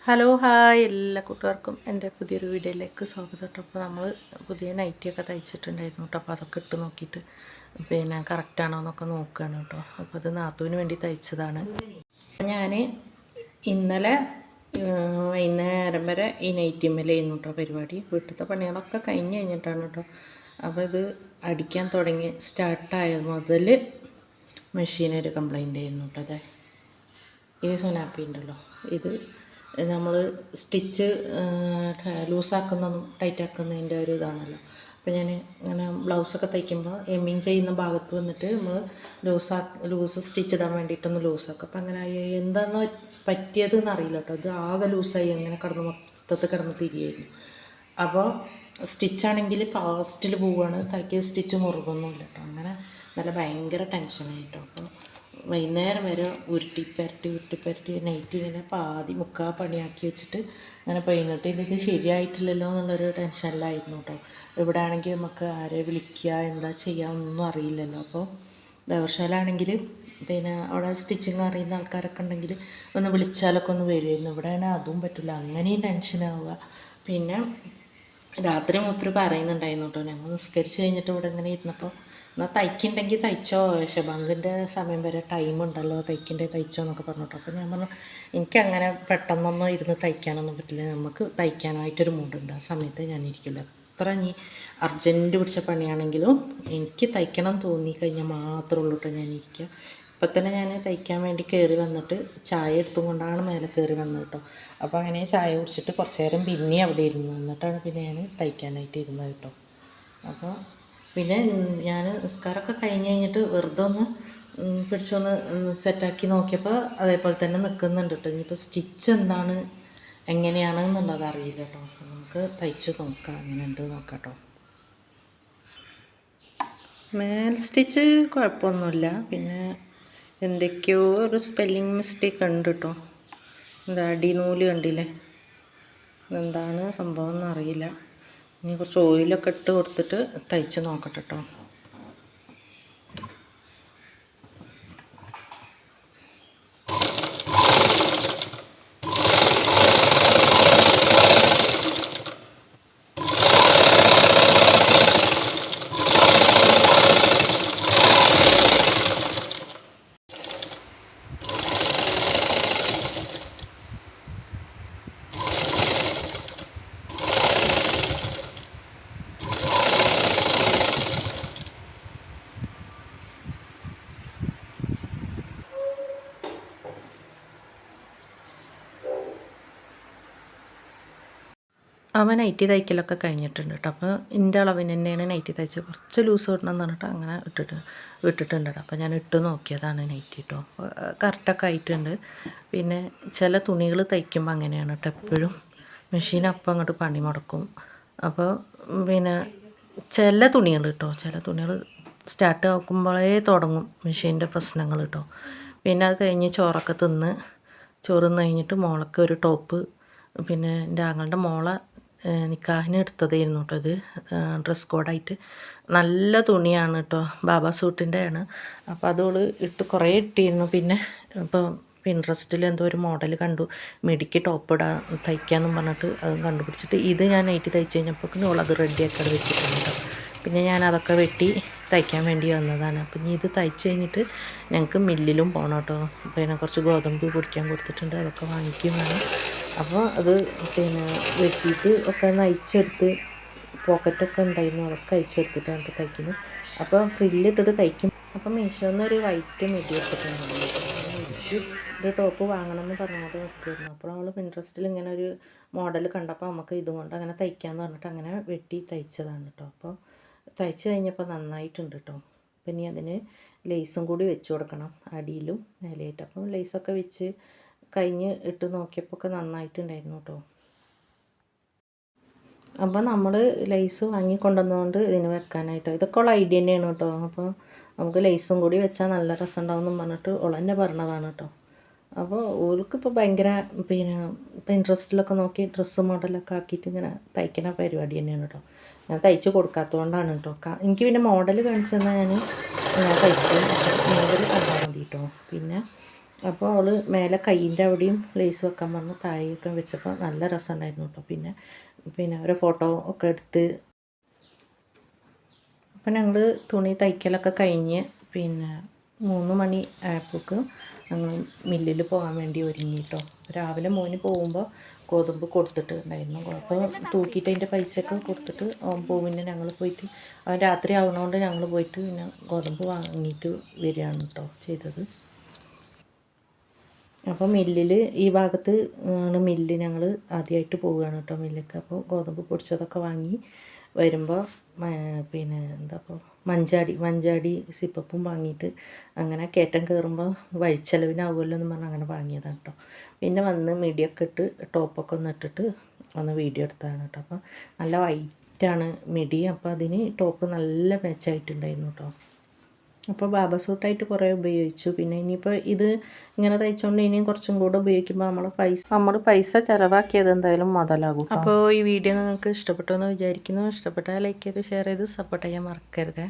Hello hi എല്ലാ കൂട്ടുകാർക്കും എൻ്റെ പുതിയൊരു വീഡിയോയിലേക്ക് സ്വാഗതം കേട്ടോ. അപ്പോൾ നമ്മൾ പുതിയ നൈറ്റിയൊക്കെ തയ്ച്ചിട്ടുണ്ടായിരുന്നു കേട്ടോ. അപ്പോൾ അതൊക്കെ ഇട്ട് നോക്കിയിട്ട് കറക്റ്റാണോ എന്നൊക്കെ നോക്കുകയാണ് കേട്ടോ. അപ്പോൾ അത് നാത്തൂന് വേണ്ടി തയ്ച്ചതാണ്. ഞാൻ ഇന്നലെ വൈകുന്നേരം വരെ ഈ നൈറ്റിമ്മലായിരുന്നു കേട്ടോ പരിപാടി. വീട്ടിലത്തെ പണികളൊക്കെ കഴിഞ്ഞിട്ടാണ് കേട്ടോ. അപ്പോൾ ഇത് അടിക്കാൻ തുടങ്ങി സ്റ്റാർട്ടായത് മുതൽ മെഷീനൊരു കംപ്ലൈൻ്റ് ആയിരുന്നു കേട്ടോ. അതെ, ഈ സൊനാപ്പി ഉണ്ടല്ലോ, ഇത് നമ്മൾ സ്റ്റിച്ച് ലൂസാക്കുന്നതും ടൈറ്റാക്കുന്നതിൻ്റെ ഒരു ഇതാണല്ലോ. അപ്പോൾ ഞാൻ ഇങ്ങനെ ബ്ലൗസൊക്കെ തയ്ക്കുമ്പോൾ എമ്മിങ് ചെയ്യുന്ന ഭാഗത്ത് വന്നിട്ട് നമ്മൾ ലൂസ് സ്റ്റിച്ച് ഇടാൻ വേണ്ടിയിട്ടൊന്ന് ലൂസാക്കും. അപ്പോൾ അങ്ങനെ എന്താണെന്ന് പറ്റിയതെന്ന് അറിയില്ല കേട്ടോ. ഇത് ആകെ ലൂസായി അങ്ങനെ മൊത്തത്തിൽ കിടന്ന് തിരിയായിരുന്നു. അപ്പോൾ സ്റ്റിച്ചാണെങ്കിൽ ഫാസ്റ്റിൽ പോവുകയാണ്, തയ്ക്കിയ സ്റ്റിച്ച് മുറുകൊന്നുമില്ല കേട്ടോ. അങ്ങനെ നല്ല ഭയങ്കര ടെൻഷനായി കേട്ടോ. അപ്പോൾ വൈകുന്നേരം വരെ ഉരുട്ടിപ്പരട്ടി നൈറ്റ് ഇങ്ങനെ മുക്കാ പണിയാക്കി വെച്ചിട്ട് അങ്ങനെ കഴിഞ്ഞിട്ട് ഇത് ശരിയായിട്ടില്ലല്ലോ എന്നുള്ളൊരു ടെൻഷനിലായിരുന്നു കേട്ടോ. ഇവിടെ ആണെങ്കിൽ നമുക്ക് ആരെ വിളിക്കുക എന്താ ചെയ്യുക ഒന്നും അറിയില്ലല്ലോ. അപ്പോൾ ദേവർശാലാണെങ്കിൽ അവിടെ സ്റ്റിച്ചിങ് അറിയുന്ന ആൾക്കാരൊക്കെ ഉണ്ടെങ്കിൽ ഒന്ന് വിളിച്ചാലൊക്കെ ഒന്ന് വരുമായിരുന്നു. ഇവിടെയാണെങ്കിൽ അതും പറ്റില്ല, അങ്ങനെയും ടെൻഷനാവുക. പിന്നെ രാത്രി മൂപ്പര് പറയുന്നുണ്ടായിരുന്നു കേട്ടോ. ഞങ്ങൾ നിസ്കരിച്ച് കഴിഞ്ഞിട്ട് ഇവിടെ ഇങ്ങനെ ഇരുന്നപ്പോൾ എന്നാൽ തയ്ക്കുന്നുണ്ടെങ്കിൽ തയ്ച്ചോ, ശബാങ്കിൻ്റെ സമയം വരെ ടൈമുണ്ടല്ലോ, തയ്ച്ചോ എന്നൊക്കെ പറഞ്ഞിട്ടോ. അപ്പോൾ ഞാൻ പറഞ്ഞു എനിക്കങ്ങനെ പെട്ടെന്നൊന്നും ഇരുന്ന് തയ്ക്കാനൊന്നും പറ്റില്ല, നമുക്ക് തയ്ക്കാനായിട്ടൊരു മൂടുണ്ട്, ആ സമയത്ത് ഞാൻ ഇരിക്കില്ല. എത്ര ഇനി അർജൻറ്റ് പിടിച്ച പണിയാണെങ്കിലും എനിക്ക് തയ്ക്കണം തോന്നിക്കഴിഞ്ഞാൽ മാത്രമേ ഉള്ളൂ കേട്ടോ ഞാൻ ഇരിക്കുക. ഇപ്പം തന്നെ ഞാൻ തയ്ക്കാൻ വേണ്ടി കയറി വന്നിട്ട് ചായ എടുത്തും കൊണ്ടാണ് മേലെ കയറി വന്നത് കേട്ടോ. അപ്പോൾ അങ്ങനെ ചായ കുടിച്ചിട്ട് കുറച്ച് നേരം പിന്നെ അവിടെ ഇരുന്നു, എന്നിട്ടാണ് പിന്നെ ഞാൻ തയ്ക്കാനായിട്ട് ഇരുന്നത് കേട്ടോ. അപ്പോൾ പിന്നെ ഞാൻ നിസ്കാരമൊക്കെ കഴിഞ്ഞിട്ട് വെറുതെ ഒന്ന് പിടിച്ചൊന്ന് സെറ്റാക്കി നോക്കിയപ്പോൾ അതേപോലെ തന്നെ നിൽക്കുന്നുണ്ട് കേട്ടോ. ഇനിയിപ്പോൾ സ്റ്റിച്ച് എന്താണ് എങ്ങനെയാണ് എന്നുള്ളത് അറിയില്ല കേട്ടോ. നമുക്ക് തയ്ച്ച് നോക്കാം, അങ്ങനെ ഉണ്ട് നോക്കാം കേട്ടോ. മേൽ സ്റ്റിച്ച് കുഴപ്പമൊന്നുമില്ല, പിന്നെ എന്തൊക്കെയോ ഒരു സ്പെല്ലിങ് മിസ്റ്റേക്ക് ഉണ്ട് കേട്ടോ. എന്താ അടിനൂല് കണ്ടില്ലേ, എന്താണ് സംഭവം എന്നറിയില്ല. ഇനി കുറച്ച് ഓയിലൊക്കെ ഇട്ട് കൊടുത്തിട്ട് തയ്ച്ച് നോക്കട്ടെ കേട്ടോ. അവൻ നൈറ്റി തയ്ക്കലൊക്കെ കഴിഞ്ഞിട്ടുണ്ട് കേട്ടോ. അപ്പോൾ എൻ്റെ അളവിന് തന്നെയാണ് നൈറ്റി തയ്ച്ച്, കുറച്ച് ലൂസ് കിട്ടണം എന്ന് പറഞ്ഞിട്ട് അങ്ങനെ വിട്ടിട്ടുണ്ട് കേട്ടോ. അപ്പോൾ ഞാൻ ഇട്ട് നോക്കിയതാണ് നൈറ്റി കേട്ടോ. കറക്റ്റൊക്കെ ആയിട്ടുണ്ട്. പിന്നെ ചില തുണികൾ തയ്ക്കുമ്പോൾ അങ്ങനെയാണ് കേട്ടോ, എപ്പോഴും മെഷീൻ അപ്പം അങ്ങോട്ട് പണി മുടക്കും. അപ്പോൾ ചില തുണികൾ കേട്ടോ, ചില തുണികൾ സ്റ്റാർട്ട് ആക്കുമ്പോഴേ തുടങ്ങും മെഷീൻ്റെ പ്രശ്നങ്ങൾ കേട്ടോ. പിന്നെ അത് കഴിഞ്ഞ് ചോറൊക്കെ ചോറ് തിന്ന് കഴിഞ്ഞിട്ട് മോളൊക്കെ ഒരു ടോപ്പ്, പിന്നെ എൻ്റെ ആങ്ങളുടെ മോളെ നിക്കാഹിന് എടുത്തതായിരുന്നു കേട്ടോ. ഇത് ഡ്രസ് കോഡായിട്ട് നല്ല തുണിയാണ് കേട്ടോ, ബാബാ സൂട്ടിൻ്റെ ആണ്. അപ്പോൾ അതോള് കുറേ ഇട്ടിരുന്നു. പിന്നെ ഇപ്പോൾ പിൻട്രസ്റ്റിൽ എന്തോ ഒരു മോഡൽ കണ്ടു, മിടിക്ക് ടോപ്പ് തയ്ക്കാമെന്നും പറഞ്ഞിട്ട് അത് കണ്ടുപിടിച്ചിട്ട് ഇത് ഞാൻ നൈറ്റി തയ്ച്ച് കഴിഞ്ഞപ്പോൾ ഓളത് റെഡിയാക്കി അത് വെച്ചിട്ടുണ്ട് കേട്ടോ. പിന്നെ ഞാൻ അതൊക്കെ വെട്ടി തയ്ക്കാൻ വേണ്ടി വന്നതാണ്. അപ്പം ഇനി ഇത് തയ്ച്ച് കഴിഞ്ഞിട്ട് ഞങ്ങൾക്ക് മില്ലിലും പോകണം കേട്ടോ. പിന്നെ കുറച്ച് ഗോതമ്പ് പൊടിക്കാൻ കൊടുത്തിട്ടുണ്ട്, അതൊക്കെ വാങ്ങിക്കും വേണം. അപ്പോൾ അത് വെട്ടിയിട്ട് ഒക്കെ ഒന്ന് അയച്ചെടുത്ത്, പോക്കറ്റൊക്കെ ഉണ്ടായിരുന്നു, അതൊക്കെ അയച്ചെടുത്തിട്ടാണ് തയ്ക്കുന്നത്. അപ്പോൾ ഫ്രില്ലിട്ടിട്ട് തയ്ക്കും. അപ്പം മീഷോന്ന് ഒരു വൈറ്റ് മിഡി എടുത്തിട്ടുണ്ടായിരുന്നു. ഒരു ടോപ്പ് വാങ്ങണമെന്ന് പറഞ്ഞുകൊണ്ട് നിൽക്കുമായിരുന്നു. അപ്പോൾ അവൾ പിൻട്രസ്റ്റിൽ ഇങ്ങനെ ഒരു മോഡൽ കണ്ടപ്പോൾ നമുക്ക് ഇതുകൊണ്ട് അങ്ങനെ തയ്ക്കാമെന്ന് പറഞ്ഞിട്ട് അങ്ങനെ വെട്ടി തയ്ച്ചതാണ് കേട്ടോ. അപ്പോൾ തയ്ച്ച് കഴിഞ്ഞപ്പോൾ നന്നായിട്ടുണ്ട് കേട്ടോ. പിന്നെ അതിന് ലേസും കൂടി വെച്ച് കൊടുക്കണം, അടിയിലും മേലെയായിട്ട്. അപ്പം ലേസൊക്കെ വെച്ച് കഴിഞ്ഞ് ഇട്ട് നോക്കിയപ്പോൾ ഒക്കെ നന്നായിട്ടുണ്ടായിരുന്നു കേട്ടോ. അപ്പോൾ നമ്മൾ ലേസ് വാങ്ങിക്കൊണ്ടുവന്നുകൊണ്ട് ഇതിന് വെക്കാനായിട്ടോ, ഇതൊക്കെ ഉള്ള ഐഡിയ തന്നെയാണ് കേട്ടോ. അപ്പോൾ നമുക്ക് ലേസും കൂടി വെച്ചാൽ നല്ല രസം ഉണ്ടാവും പറഞ്ഞിട്ട് ഓൾ തന്നെ പറഞ്ഞതാണ് കേട്ടോ. അപ്പോൾ ഓൾക്കിപ്പോൾ ഭയങ്കര ഇൻട്രസ്റ്റിലൊക്കെ നോക്കി ഡ്രസ്സ് മോഡലൊക്കെ ആക്കിയിട്ട് ഇങ്ങനെ തയ്ക്കുന്ന പരിപാടി തന്നെയാണ് കേട്ടോ. ഞാൻ തയ്ച്ച് കൊടുക്കാത്തതുകൊണ്ടാണ് കേട്ടോ. എനിക്ക് പിന്നെ മോഡൽ കാണിച്ചു തന്നാൽ ഞാൻ തയ്ക്കും, മോഡൽ കണ്ടാൽ മതി കേട്ടോ. പിന്നെ അപ്പോൾ അവൾ മേലെ കൈയിൻ്റെ അവിടെയും ലേസ് വെക്കാൻ പറഞ്ഞു, താഴെയൊക്കെ വെച്ചപ്പോൾ നല്ല രസമുണ്ടായിരുന്നു കേട്ടോ. പിന്നെ ഒരു ഫോട്ടോ ഒക്കെ എടുത്ത് അപ്പം ഞങ്ങൾ തുണി തയ്ക്കലൊക്കെ കഴിഞ്ഞ് 3 മണി ആയപ്പോൾക്ക് ഞങ്ങൾ മില്ലിൽ പോകാൻ വേണ്ടി ഒരുങ്ങി കേട്ടോ. രാവിലെ മോന് പോകുമ്പോൾ ഗോതമ്പ് കൊടുത്തിട്ടുണ്ടായിരുന്നു. അപ്പോൾ തൂക്കിയിട്ട് അതിൻ്റെ പൈസയൊക്കെ കൊടുത്തിട്ട് പിന്നെ ഞങ്ങൾ പോയിട്ട് രാത്രി ആവുന്നതുകൊണ്ട് ഞങ്ങൾ പോയിട്ട് പിന്നെ ഗോതമ്പ് വാങ്ങിയിട്ട് വരികയാണ് കേട്ടോ ചെയ്തത്. അപ്പോൾ മില്ലിൽ ഈ ഭാഗത്ത് ആണ് മില്ല്, ഞങ്ങൾ ആദ്യമായിട്ട് പോവുകയാണ് കേട്ടോ മില്ലിലേക്ക്. അപ്പോൾ ഗോതമ്പ് പൊടിച്ചതൊക്കെ വാങ്ങി വരുമ്പോൾ മഞ്ചാടി സിപ്പപ്പും വാങ്ങിയിട്ട് അങ്ങനെ കയറ്റം കയറുമ്പോൾ വഴിച്ചെലവിനാവുമല്ലോ എന്ന് പറഞ്ഞ് അങ്ങനെ വാങ്ങിയതാണ് കേട്ടോ. പിന്നെ വന്ന് മിടിയൊക്കെ ഇട്ട് ടോപ്പൊക്കെ ഒന്ന് ഇട്ടിട്ട് ഒന്ന് വീഡിയോ എടുത്തതാണ് കേട്ടോ. അപ്പോൾ നല്ല വൈറ്റാണ് മിടി, അപ്പോൾ അതിന് ടോപ്പ് നല്ല മെച്ചമായിട്ടുണ്ടായിരുന്നു കേട്ടോ. അപ്പോൾ ബാബ സൂട്ടായിട്ട് കുറേ ഉപയോഗിച്ചു. പിന്നെ ഇനിയിപ്പോൾ ഇത് ഇങ്ങനെ തയ്ച്ചുകൊണ്ട് ഇനിയും കുറച്ചും കൂടെ ഉപയോഗിക്കുമ്പോൾ നമ്മൾ പൈസ ചിലവാക്കിയത് എന്തായാലും മുതലാകും. അപ്പോൾ ഈ വീഡിയോ നിങ്ങൾക്ക് ഇഷ്ടപ്പെട്ടു എന്ന് വിചാരിക്കുന്നു. ഇഷ്ടപ്പെട്ടാൽ ലൈക്ക് ചെയ്ത് ഷെയർ ചെയ്ത് സപ്പോർട്ട് ചെയ്യാൻ മറക്കരുത്.